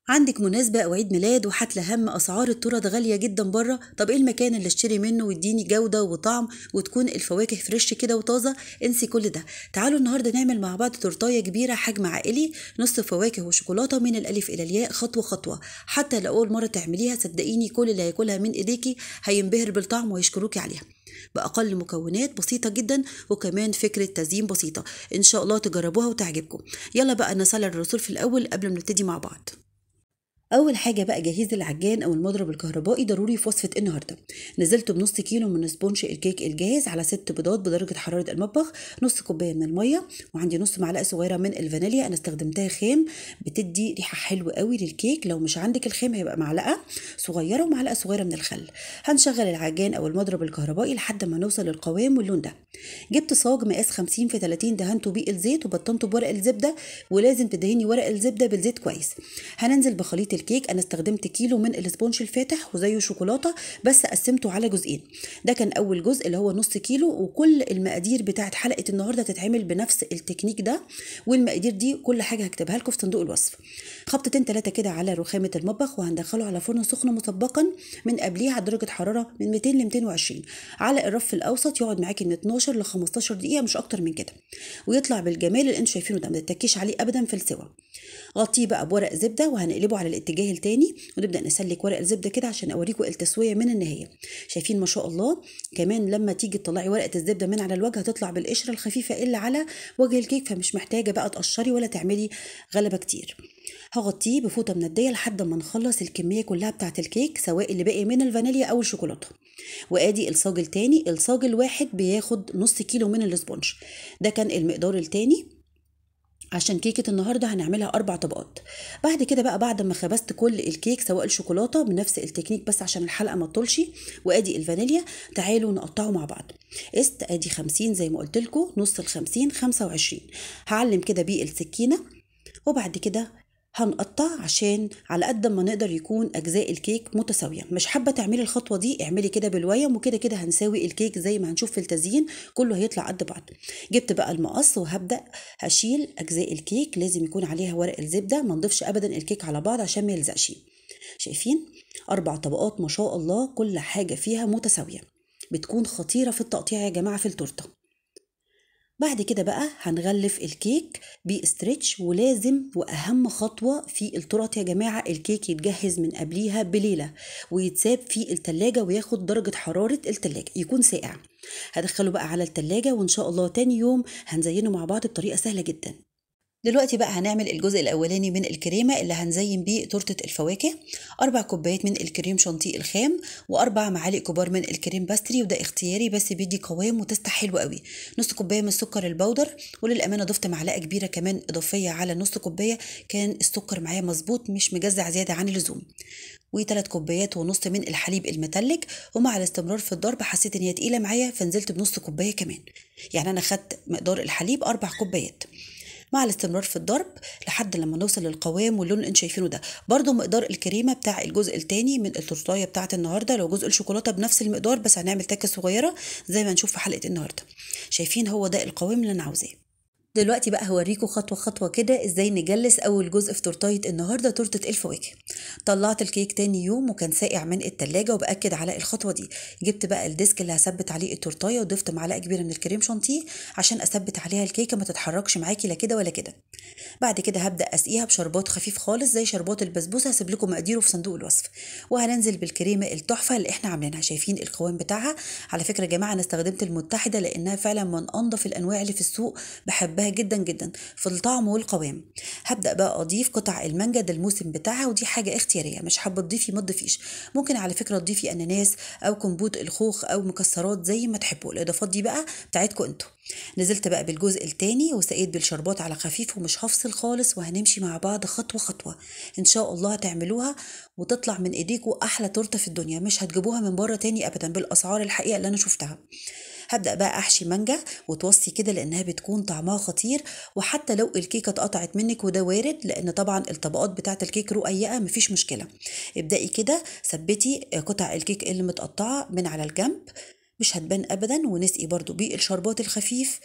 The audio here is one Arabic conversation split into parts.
عندك مناسبة أو عيد ميلاد وحتى هم أسعار التورت غالية جدا بره. طب إيه المكان اللي اشتري منه ويديني جودة وطعم وتكون الفواكه فريش كده وطازة؟ انسي كل ده. تعالوا النهاردة نعمل مع بعض تورتاية كبيرة حجم عائلي، نص فواكه وشوكولاتة من الألف إلى الياء خطوة خطوة. حتى لو أول مرة تعمليها صدقيني كل اللي هياكلها من إيديكي هينبهر بالطعم ويشكروكي عليها. بأقل مكونات بسيطة جدا وكمان فكرة تزيين بسيطة. إن شاء الله تجربوها وتعجبكم. يلا بقى نصلي الرسول في الأول قبل ما نبتدي مع بعض. اول حاجه بقى جهيز العجان او المضرب الكهربائي ضروري في وصفه النهارده. نزلت بنص كيلو من سبونج الكيك الجاهز على 6 بيضات بدرجه حراره المطبخ، نص كوبايه من الميه، وعندي نص معلقه صغيره من الفانيليا، انا استخدمتها خام بتدي ريحه حلوه قوي للكيك. لو مش عندك الخام هيبقى معلقه صغيره ومعلقه صغيره من الخل. هنشغل العجان او المضرب الكهربائي لحد ما نوصل للقوام واللون ده. جبت صاج مقاس 50 في 30 دهنته بيه الزيت وبطنته بورق الزبده، ولازم تدهني ورق الزبده بالزيت كويس. هننزل بخليط الكيك. انا استخدمت كيلو من الاسبونج الفاتح وزيه شوكولاته بس قسمته على جزئين. ده كان اول جزء اللي هو نص كيلو، وكل المقادير بتاعت حلقه النهارده تتعمل بنفس التكنيك ده، والمقادير دي كل حاجه هكتبها لكم في صندوق الوصف. خبطتين 3 كده على رخامه المطبخ، وهندخله على فرن سخن مسبقا من قبليه على درجه حراره من 200 ل 220 على الرف الاوسط. يقعد معاكي من 12 ل 15 دقيقه مش اكتر من كده، ويطلع بالجمال اللي انتوا شايفينه ده. ما تتكيش عليه ابدا في السوا. غطيه بقى بورق زبده وهنقلبه على الاتجاه التاني، ونبدا نسلك ورق الزبده كده عشان اوريكم التسويه من النهايه. شايفين ما شاء الله؟ كمان لما تيجي تطلعي ورقه الزبده من على الوجه هتطلع بالقشره الخفيفه اللي على وجه الكيك، فمش محتاجه بقى تقشري ولا تعملي غلبه كتير. هغطيه بفوطه منديه لحد ما نخلص الكميه كلها بتاعه الكيك، سواء اللي باقي من الفانيليا او الشوكولاته. وادي الصاج التاني. الصاج الواحد بياخد نص كيلو من الاسبونج. ده كان المقدار التاني. عشان كيكة النهاردة هنعملها 4 طبقات. بعد كده بقى بعد ما خبزت كل الكيك سواء الشوكولاتة بنفس التكنيك بس عشان الحلقة ما تطولش، وادي الفانيليا، تعالوا نقطعه مع بعض. ادي 50 زي ما قلت لكم، نص ال50 25. هعلم كده بيه السكينة، وبعد كده هنقطع عشان على قد ما نقدر يكون اجزاء الكيك متساويه. مش حابه تعملي الخطوه دي اعملي كده بالويم، وكده كده هنساوي الكيك زي ما هنشوف في التزيين كله هيطلع قد بعض. جبت بقى المقص وهبدا هشيل اجزاء الكيك. لازم يكون عليها ورق الزبده، ما نضيفش ابدا الكيك على بعض عشان ما يلزقش. شايفين 4 طبقات ما شاء الله، كل حاجه فيها متساويه، بتكون خطيره في التقطيع يا جماعه في التورته. بعد كده بقى هنغلف الكيك باسترتش. ولازم واهم خطوة في التورت يا جماعة، الكيك يتجهز من قبليها بليلة ويتساب في التلاجة وياخد درجة حرارة التلاجة، يكون ساقع. هدخله بقى على التلاجة وان شاء الله تاني يوم هنزينه مع بعض بطريقة سهلة جدا. دلوقتي بقى هنعمل الجزء الأولاني من الكريمة اللي هنزين بيه تورتة الفواكه. 4 كوبايات من الكريم شانتيه الخام، و4 معالق كبار من الكريم باستري، وده اختياري بس بيدي قوام وتست حلو قوي. نص كوباية من السكر البودر، وللأمانة ضفت معلقة كبيرة كمان إضافية على نص كوباية، كان السكر معايا مظبوط مش مجزع زيادة عن اللزوم. و3 كوبايات ونص من الحليب المتلج، ومع الاستمرار في الضرب حسيت ان هي تقيله معايا فنزلت بنص كوبايه كمان. يعني انا خدت مقدار الحليب 4 كوبايات. مع الاستمرار في الضرب لحد لما نوصل للقوام واللون اللي انتوا شايفينه ده. برضو مقدار الكريمه بتاع الجزء الثاني من التورتايه بتاعه النهارده، لو جزء الشوكولاته بنفس المقدار بس هنعمل تكه صغيره زي ما نشوف في حلقه النهارده. شايفين هو ده القوام اللي انا عاوزاه. دلوقتي بقى هوريكم خطوة خطوة كده ازاي نجلس اول جزء في تورتاية النهاردة، تورتة الفواكه. طلعت الكيك تاني يوم وكان ساقع من التلاجة، وبأكد على الخطوة دي. جبت بقى الديسك اللي هثبت عليه التورتاية، وضفت معلقة كبيرة من الكريم شانتيه عشان اثبت عليها الكيكة ما تتحركش معاكي لا كده ولا كده. بعد كده هبدأ اسقيها بشربات خفيف خالص زي شربات البسبوسة، هسيب لكم مقاديره في صندوق الوصف. وهننزل بالكريمة التحفة اللي احنا عاملينها. شايفين القوام بتاعها؟ على فكرة يا جماعة انا استخدمت المتحدة لانها فعلا من انضف الانواع اللي في السوق، بحبها جدا جدا في الطعم والقوام. هبدأ بقى اضيف قطع المانجا، ده الموسم بتاعها ودي حاجة اختيارية، مش حابة تضيفي ما تضيفيش. ممكن على فكرة تضيفي اناناس او كمبوت الخوخ او مكسرات زي ما تحبوا، الاضافات دي بقى بتاعتكم انتوا. نزلت بقى بالجزء التاني وسقيت بالشربات على خفيف ومش هفصل خالص، وهنمشي مع بعض خطوة خطوة. ان شاء الله هتعملوها وتطلع من ايديكوا احلى تورته في الدنيا، مش هتجيبوها من بره تاني ابدا بالاسعار الحقيقة اللي انا شفتها. هبدأ بقى احشي مانجا وتوصي كده لانها بتكون طعمها خطير. وحتى لو الكيكة اتقطعت منك وده وارد، لان طبعا الطبقات بتاعة الكيك رقيقة مفيش مشكلة. ابدأي كده ثبتي قطع الكيك اللي متقطعة من على الجنب، مش هتبان ابدا. ونسقي برضو بالشربات الخفيف،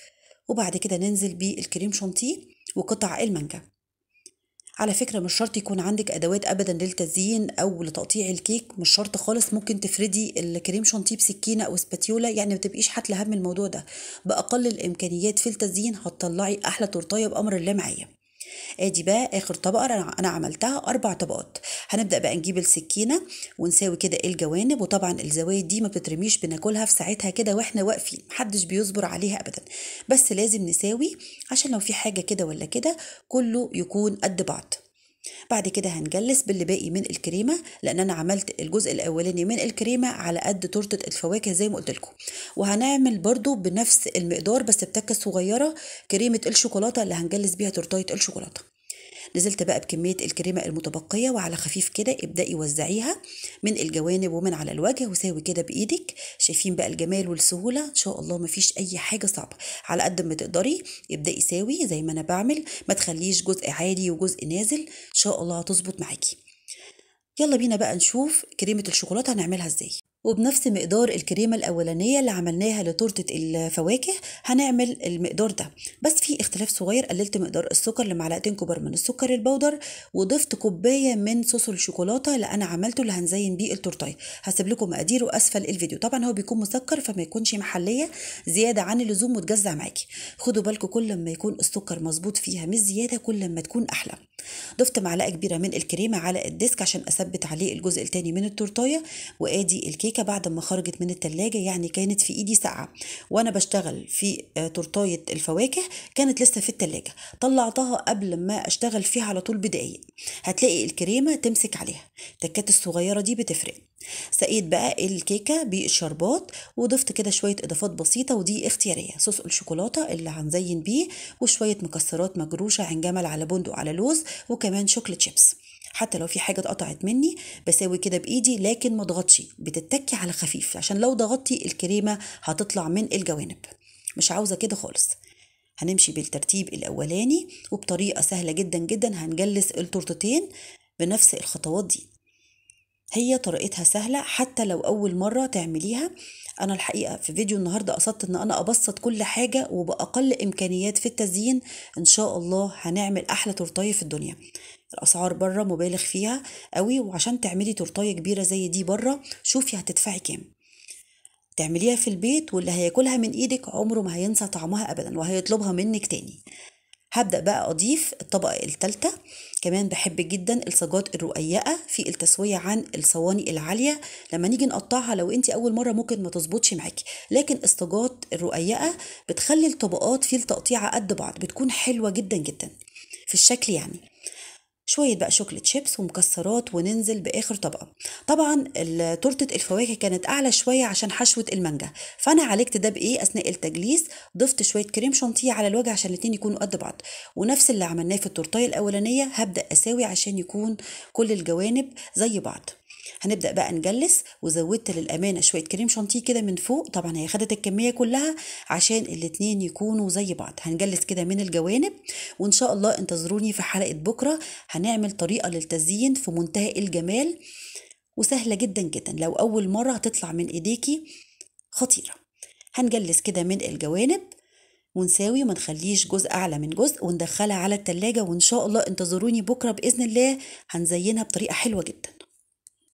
وبعد كده ننزل بالكريم شانتيه وقطع المانجا. على فكرة مش شرط يكون عندك أدوات أبدا للتزيين أو لتقطيع الكيك، مش شرط خالص. ممكن تفردي الكريم شانتيه بسكينة أو سباتيولا، يعني ما تبقيش حاتلة هم الموضوع ده. بأقل الإمكانيات في التزيين هتطلعي أحلى تورتاية بأمر الله معايا. ادي بقى اخر طبقه انا عملتها 4 طبقات. هنبدا بقى نجيب السكينه ونساوي كده الجوانب، وطبعا الزوايد دي ما بتترميش، بناكلها في ساعتها كده واحنا واقفين، محدش بيصبر عليها ابدا. بس لازم نساوي عشان لو في حاجه كده ولا كده كله يكون قد بعض. بعد كده هنجلس باللي باقي من الكريمه، لان انا عملت الجزء الاولاني من الكريمه على قد تورته الفواكه زي ما قلت لكم. وهنعمل برضو بنفس المقدار بس بتكه صغيره كريمه الشوكولاته اللي هنجلس بيها تورتايه الشوكولاته. نزلت بقى بكمية الكريمة المتبقية، وعلى خفيف كده ابدأي وزعيها من الجوانب ومن على الوجه، وساوي كده بإيدك. شايفين بقى الجمال والسهولة؟ إن شاء الله مفيش أي حاجة صعبة. على قد ما تقدري ابدأي ساوي زي ما أنا بعمل، ما تخليش جزء عالي وجزء نازل، إن شاء الله هتظبط معاكي. يلا بينا بقى نشوف كريمة الشوكولاتة هنعملها ازاي. وبنفس مقدار الكريمة الأولانية اللي عملناها لتورتة الفواكه هنعمل المقدار ده، بس في اختلاف صغير. قللت مقدار السكر لمعلقتين كبار من السكر البودر، وضفت كوباية من صوص الشوكولاتة اللي أنا عملته اللي هنزين بيه التورتاية. هسيب لكم مقاديره أسفل الفيديو. طبعا هو بيكون مسكر فما يكونش محلية زيادة عن اللزوم وتجزع معاكي. خدوا بالكم كل ما يكون السكر مظبوط فيها مش زيادة كل ما تكون أحلى. ضفت معلقة كبيرة من الكريمة على الديسك عشان أثبت عليه الجزء التاني من التورتاية. وآدي الكيكة بعد ما خرجت من التلاجة، يعني كانت في إيدي ساقعة وأنا بشتغل في تورتاية الفواكه، كانت لسه في التلاجة. طلعتها قبل ما أشتغل فيها على طول بدقايق. هتلاقي الكريمة تمسك عليها، التكات الصغيرة دي بتفرق. سقيت بقى الكيكة بالشربات، وضفت كده شوية إضافات بسيطة ودي اختيارية. صوص الشوكولاتة اللي هنزين بيه، وشوية مكسرات مجروشة، عين جمل على بندق على لوز، وكمان شوكليت شيبس. حتى لو في حاجة اتقطعت مني بساوي كده بإيدي، لكن ما ضغطش، بتتكي على خفيف عشان لو ضغطتي الكريمة هتطلع من الجوانب. مش عاوزة كده خالص. هنمشي بالترتيب الأولاني، وبطريقة سهلة جدا جدا هنجلس التورتتين بنفس الخطوات دي. هي طريقتها سهلة حتى لو أول مرة تعمليها. أنا الحقيقة في فيديو النهاردة قصدت إن أنا أبسط كل حاجة وبأقل إمكانيات في التزيين. إن شاء الله هنعمل أحلى تورتاية في الدنيا. الأسعار بره مبالغ فيها قوي، وعشان تعملي تورتاية كبيرة زي دي بره شوفي هتدفعي كام. تعمليها في البيت واللي هياكلها من إيدك عمره ما هينسى طعمها أبدا وهيطلبها منك تاني. هبدأ بقى أضيف الطبقة الثالثة. كمان بحب جدا الصاجات الرقيقة في التسوية عن الصواني العالية. لما نيجي نقطعها لو انت أول مرة ممكن ما تظبطش معاكي، لكن الصاجات الرقيقة بتخلي الطبقات في التقطيعة قد بعض، بتكون حلوة جدا جدا في الشكل يعني. شوية بقى شوكليت شيبس ومكسرات، وننزل بآخر طبقة. طبعا تورتة الفواكه كانت أعلى شوية عشان حشوة المانجا، فأنا عالجت ده بإيه؟ أثناء التجليس ضفت شوية كريم شانتيه على الوجه عشان الاتنين يكونوا قد بعض. ونفس اللي عملناه في التورتاية الأولانية هبدأ أساوي عشان يكون كل الجوانب زي بعض. هنبدأ بقى نجلس، وزودت للأمانة شوية كريم شانتيه كده من فوق، طبعا هي خدت الكمية كلها عشان الاتنين يكونوا زي بعض. هنجلس كده من الجوانب، وإن شاء الله انتظروني في حلقة بكرة. هنعمل طريقة للتزيين في منتهى الجمال وسهلة جدا جدا، لو أول مرة هتطلع من إيديكي خطيرة. هنجلس كده من الجوانب ونساوي، وما نخليش جزء أعلى من جزء، وندخلها على التلاجة. وإن شاء الله انتظروني بكرة بإذن الله هنزينها بطريقة حلوة جدا.